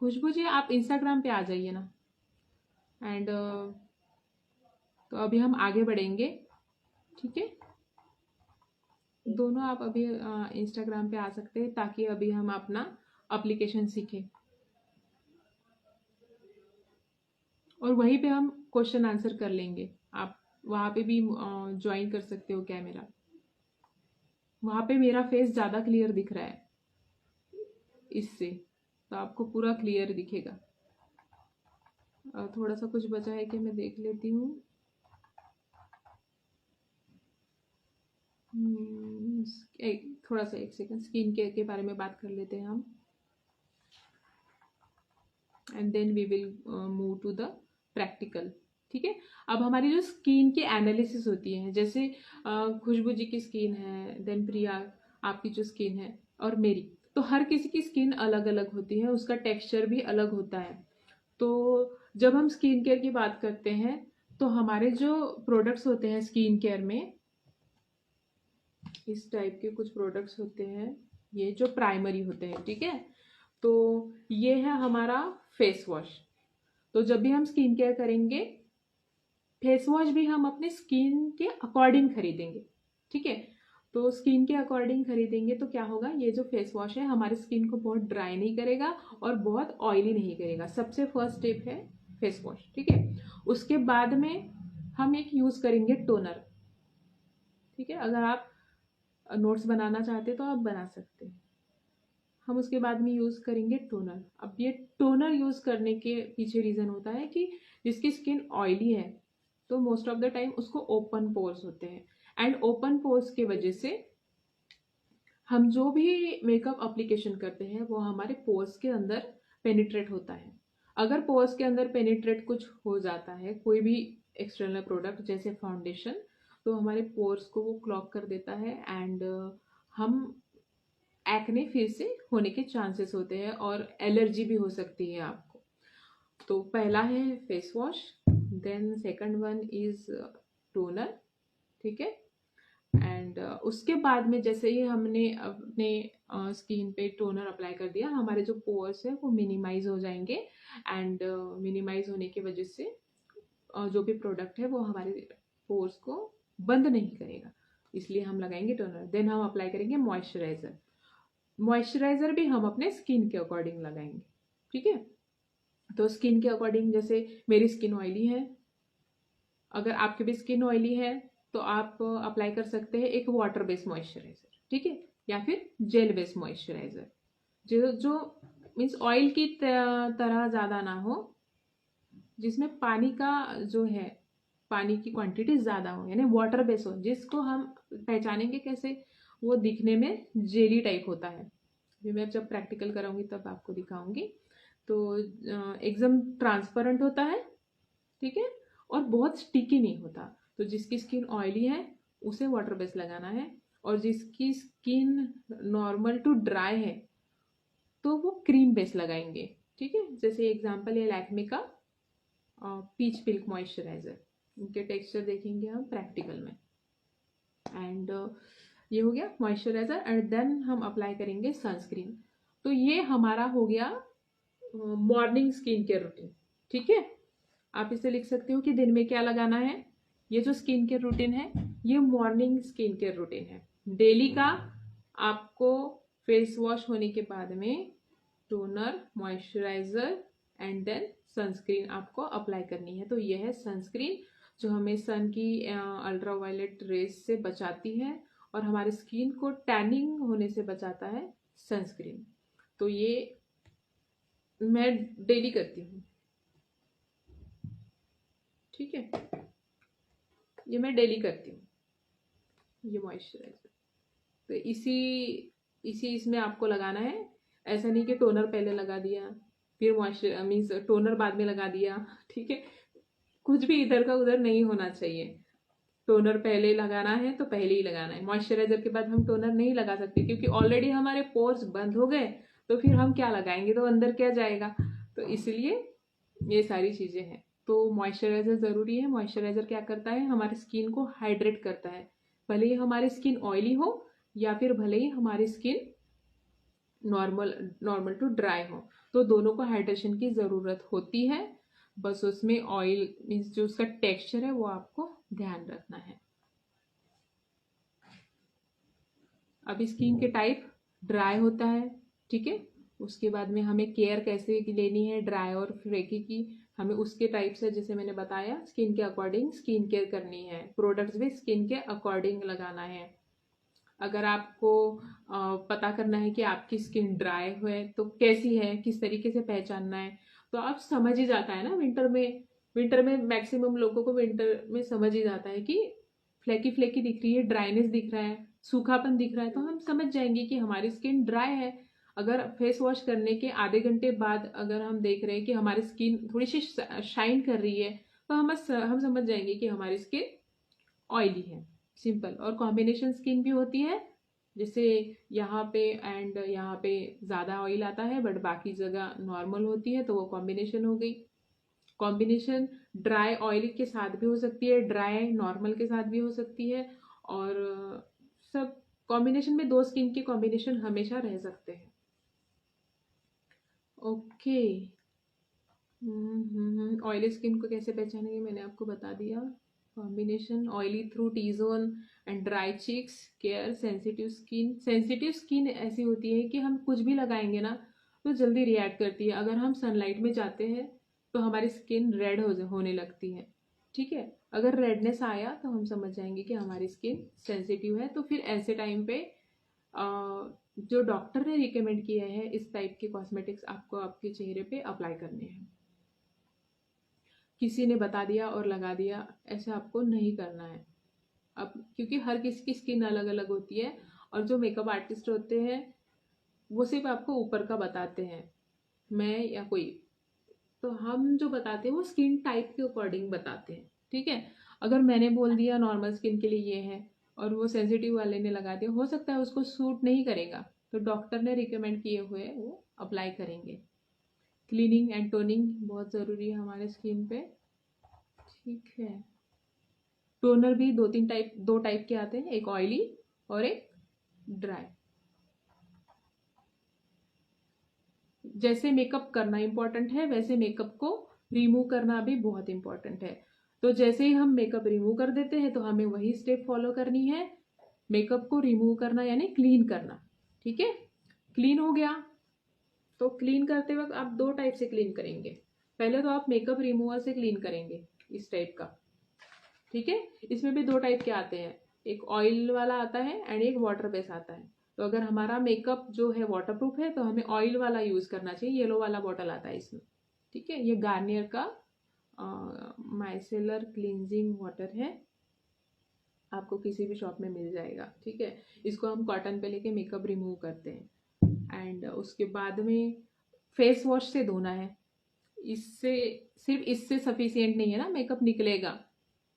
खुशबू जी आप इंस्टाग्राम पे आ जाइए ना। एंड तो अभी हम आगे बढ़ेंगे, ठीक है। दोनों आप अभी इंस्टाग्राम पे आ सकते हैं ताकि अभी हम अपना एप्लीकेशन सीखें और वहीं पे हम क्वेश्चन आंसर कर लेंगे। आप वहाँ पे भी ज्वाइन कर सकते हो कैमरा। वहाँ पे मेरा फेस ज़्यादा क्लियर दिख रहा है इससे, तो आपको पूरा क्लियर दिखेगा। थोड़ा सा कुछ बचा है कि मैं देख लेती हूँ। थोड़ा सा एक सेकंड, स्किन केयर के बारे में बात कर लेते हैं हम, and then we will move to the practical, ठीक है। अब हमारी जो स्किन की एनालिसिस होती है, जैसे खुशबू जी की स्किन है, देन प्रिया आपकी जो स्किन है और मेरी, तो हर किसी की स्किन अलग अलग होती है, उसका टेक्सचर भी अलग होता है। तो जब हम स्किन केयर की बात करते हैं तो हमारे जो प्रोडक्ट्स होते हैं स्किन केयर में, इस टाइप के कुछ प्रोडक्ट्स होते हैं, ये जो प्राइमरी होते हैं, ठीक है। तो ये है हमारा फेस वॉश। तो जब भी हम स्किन केयर करेंगे, फेस वॉश भी हम अपने स्किन के अकॉर्डिंग खरीदेंगे, ठीक है। तो स्किन के अकॉर्डिंग खरीदेंगे तो क्या होगा, ये जो फेस वॉश है हमारी स्किन को बहुत ड्राई नहीं करेगा और बहुत ऑयली नहीं करेगा। सबसे फर्स्ट स्टेप है फेस वॉश, ठीक है। उसके बाद में हम एक यूज़ करेंगे टोनर, ठीक है। अगर आप नोट्स बनाना चाहते तो आप बना सकते हैं। हम उसके बाद में यूज़ करेंगे टोनर। अब ये टोनर यूज़ करने के पीछे रीज़न होता है कि जिसकी स्किन ऑयली है तो मोस्ट ऑफ द टाइम उसको ओपन पोर्स होते हैं, एंड ओपन पोर्स की वजह से हम जो भी मेकअप एप्लीकेशन करते हैं वो हमारे पोर्स के अंदर पेनिट्रेट होता है। अगर पोर्स के अंदर पेनिट्रेट कुछ हो जाता है, कोई भी एक्सटर्नल प्रोडक्ट जैसे फाउंडेशन, तो हमारे पोर्स को वो क्लॉग कर देता है, एंड हम एक्ने फिर से होने के चांसेस होते हैं और एलर्जी भी हो सकती है आपको। तो पहला है face wash, then second one is toner, ठीक है। एंड उसके बाद में जैसे ही हमने अपने स्किन पे टोनर अप्लाई कर दिया, हमारे जो पोर्स है वो मिनिमाइज हो जाएंगे, एंड मिनिमाइज होने की वजह से जो भी प्रोडक्ट है वो हमारे पोर्स को बंद नहीं करेगा, इसलिए हम लगाएंगे टोनर। देन हम अप्लाई करेंगे मॉइस्चराइजर। मॉइस्चराइजर भी हम अपने स्किन के अकॉर्डिंग लगाएंगे, ठीक है। तो स्किन के अकॉर्डिंग, जैसे मेरी स्किन ऑयली है, अगर आपकी भी स्किन ऑयली है तो आप अप्लाई कर सकते हैं एक वाटर बेस्ड मॉइस्चराइजर, ठीक है, या फिर जेल बेस्ड मॉइस्चराइजर, जो जो मीन्स ऑयल की तरह ज़्यादा ना हो, जिसमें पानी का जो है, पानी की क्वांटिटी ज़्यादा हो, यानी वाटर बेस हो, जिसको हम पहचानेंगे कैसे, वो दिखने में जेली टाइप होता है। ये मैं जब प्रैक्टिकल कराऊंगी तब आपको दिखाऊंगी। तो एकदम ट्रांसपेरेंट होता है, ठीक है, और बहुत स्टिकी नहीं होता। तो जिसकी स्किन ऑयली है उसे वाटर बेस लगाना है, और जिसकी स्किन नॉर्मल टू ड्राई है तो वो क्रीम बेस लगाएंगे, ठीक है। जैसे एग्जांपल है लैक्मे का पीच पिल्क मॉइस्चराइजर, इनके टेक्सचर देखेंगे हम प्रैक्टिकल में। एंड ये हो गया मॉइस्चराइजर, एंड देन हम अप्लाई करेंगे सनस्क्रीन। तो ये हमारा हो गया मॉर्निंग स्किन केयर रूटीन, ठीक है। आप इसे लिख सकते हो कि दिन में क्या लगाना है। ये जो स्किन केयर रूटीन है ये मॉर्निंग स्किन केयर रूटीन है। डेली का आपको फेस वॉश होने के बाद में toner, moisturiser and then sunscreen आपको अप्लाई करनी है। तो यह है सनस्क्रीन, जो हमें सन की अल्ट्रा वायलेट रेज से बचाती है और हमारे स्किन को टैनिंग होने से बचाता है सनस्क्रीन। तो ये मैं डेली करती हूँ, ठीक है, ये मैं डेली करती हूँ ये मॉइस्चराइजर। तो इसी इसी इसमें आपको लगाना है। ऐसा नहीं कि टोनर पहले लगा दिया फिर मॉइस्चर मीन्स टोनर बाद में लगा दिया, ठीक है। कुछ भी इधर का उधर नहीं होना चाहिए। टोनर पहले लगाना है तो पहले ही लगाना है, मॉइस्चराइजर के बाद हम टोनर नहीं लगा सकते क्योंकि ऑलरेडी हमारे पोर्स बंद हो गए, तो फिर हम क्या लगाएंगे, तो अंदर क्या जाएगा। तो इसलिए ये सारी चीज़ें हैं। तो मॉइस्चराइजर ज़रूरी है। मॉइस्चराइजर क्या करता है, हमारी स्किन को हाइड्रेट करता है, भले ही हमारी स्किन ऑयली हो या फिर भले ही हमारी skin normal normal to dry हो। तो दोनों को हाइड्रेशन की ज़रूरत होती है, बस उसमें ऑयल मीन्स जो उसका टेक्सचर है वो आपको ध्यान रखना है। अब स्किन के टाइप ड्राई होता है, ठीक है। उसके बाद में हमें केयर कैसे की लेनी है ड्राई और फ्लेकी की, हमें उसके टाइप से जैसे मैंने बताया स्किन के अकॉर्डिंग स्किन केयर करनी है, प्रोडक्ट्स भी स्किन के अकॉर्डिंग लगाना है। अगर आपको पता करना है कि आपकी स्किन ड्राई है तो कैसी है, किस तरीके से पहचानना है, तो आप समझ ही जाता है ना। विंटर में मैक्सिमम लोगों को विंटर में समझ ही जाता है कि फ्लेकी फ्लेकी दिख रही है, ड्राइनेस दिख रहा है, सूखापन दिख रहा है, तो हम समझ जाएंगे कि हमारी स्किन ड्राई है। अगर फेस वॉश करने के आधे घंटे बाद अगर हम देख रहे हैं कि हमारी स्किन थोड़ी सी शाइन कर रही है, तो हम समझ जाएंगे कि हमारी स्किन ऑयली है। सिंपल। और कॉम्बिनेशन स्किन भी होती है, जैसे यहाँ पे एंड यहाँ पे ज़्यादा ऑयल आता है बट बाकी जगह नॉर्मल होती है, तो वो कॉम्बिनेशन हो गई। कॉम्बिनेशन ड्राई ऑयल के साथ भी हो सकती है, ड्राई नॉर्मल के साथ भी हो सकती है, और सब कॉम्बिनेशन में दो स्किन के कॉम्बिनेशन हमेशा रह सकते हैं। ओके। ऑयली स्किन को कैसे पहचानेंगे मैंने आपको बता दिया। Combination oily through T zone and dry cheeks care. Sensitive skin ऐसी होती है कि हम कुछ भी लगाएंगे ना तो जल्दी रिएक्ट करती है। अगर हम सनलाइट में जाते हैं तो हमारी स्किन रेड होने लगती है, ठीक है। अगर रेडनेस आया तो हम समझ जाएंगे कि हमारी स्किन सेंसिटिव है। तो फिर ऐसे टाइम पे जो डॉक्टर ने रिकमेंड किया है इस टाइप के कॉस्मेटिक्स आपको आपके चेहरे पे अप्लाई करने हैं। किसी ने बता दिया और लगा दिया, ऐसे आपको नहीं करना है। अब क्योंकि हर किसी की स्किन अलग अलग होती है, और जो मेकअप आर्टिस्ट होते हैं वो सिर्फ आपको ऊपर का बताते हैं, मैं या कोई, तो हम जो बताते हैं वो स्किन टाइप के अकॉर्डिंग बताते हैं, ठीक है। अगर मैंने बोल दिया नॉर्मल स्किन के लिए ये है और वो सेंसिटिव वाले ने लगा दिया, हो सकता है उसको सूट नहीं करेगा, तो डॉक्टर ने रिकमेंड किए हुए वो अप्लाई करेंगे। क्लीनिंग एंड टोनिंग बहुत ज़रूरी है हमारे स्किन पे, ठीक है। टोनर भी दो टाइप के आते हैं, एक ऑयली और एक ड्राई। जैसे मेकअप करना इंपॉर्टेंट है वैसे मेकअप को रिमूव करना भी बहुत इंपॉर्टेंट है। तो जैसे ही हम मेकअप रिमूव कर देते हैं तो हमें वही स्टेप फॉलो करनी है, मेकअप को रिमूव करना यानी क्लीन करना, ठीक है। क्लीन हो गया, तो क्लीन करते वक्त आप दो टाइप से क्लीन करेंगे। पहले तो आप मेकअप रिमूवर से क्लीन करेंगे इस टाइप का, ठीक है। इसमें भी दो टाइप के आते हैं, एक ऑयल वाला आता है एंड एक वाटर बेस आता है। तो अगर हमारा मेकअप जो है वाटरप्रूफ है तो हमें ऑयल वाला यूज़ करना चाहिए, येलो वाला बॉटल आता है इसमें, ठीक है। ये गार्नियर का माइसेलर क्लींजिंग वाटर है, आपको किसी भी शॉप में मिल जाएगा, ठीक है। इसको हम कॉटन पे लेके मेकअप रिमूव करते हैं एंड उसके बाद में फेस वॉश से धोना है। इससे सिर्फ इससे सफिशियंट नहीं है ना, मेकअप निकलेगा,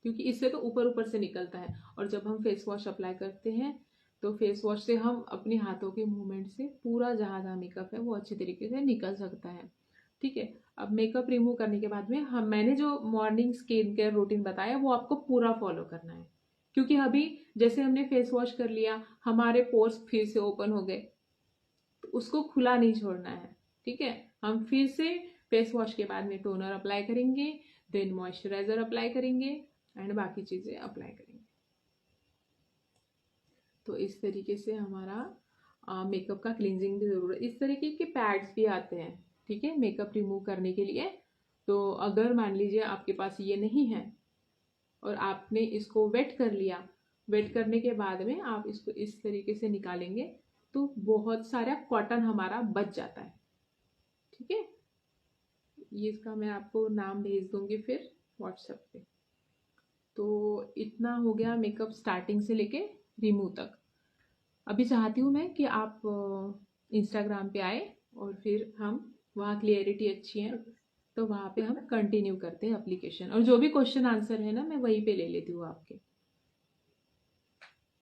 क्योंकि इससे तो ऊपर ऊपर से निकलता है। और जब हम फेस वॉश अप्लाई करते हैं तो फेस वॉश से हम अपने हाथों के मूवमेंट से पूरा जहाँ जहाँ मेकअप है वो अच्छे तरीके से निकल सकता है, ठीक है। अब मेकअप रिमूव करने के बाद में मैंने जो मॉर्निंग स्किन केयर रूटीन बताया वो आपको पूरा फॉलो करना है, क्योंकि अभी जैसे हमने फेस वॉश कर लिया हमारे पोर्स फिर से ओपन हो गए, तो उसको खुला नहीं छोड़ना है, ठीक है। हम फिर से फेस वॉश के बाद में टोनर अप्लाई करेंगे, देन मॉइस्चराइजर अप्लाई करेंगे एंड बाकी चीज़ें अप्लाई करेंगे। तो इस तरीके से हमारा मेकअप का क्लींजिंग भी ज़रूर है। इस तरीके के पैड्स भी आते हैं, ठीक है, मेकअप रिमूव करने के लिए। तो अगर मान लीजिए आपके पास ये नहीं है और आपने इसको वेट कर लिया, वेट करने के बाद में आप इसको इस तरीके से निकालेंगे तो बहुत सारा कॉटन हमारा बच जाता है, ठीक है। ये इसका मैं आपको नाम भेज दूंगी फिर व्हाट्सएप पे। तो इतना हो गया मेकअप स्टार्टिंग से लेके रिमूव तक। अभी चाहती हूँ मैं कि आप इंस्टाग्राम पे आए और फिर हम वहाँ क्लियरिटी अच्छी है तो वहाँ पे हम कंटिन्यू करते हैं एप्लीकेशन, और जो भी क्वेश्चन आंसर है ना मैं वहीं पे ले लेती हूँ आपके।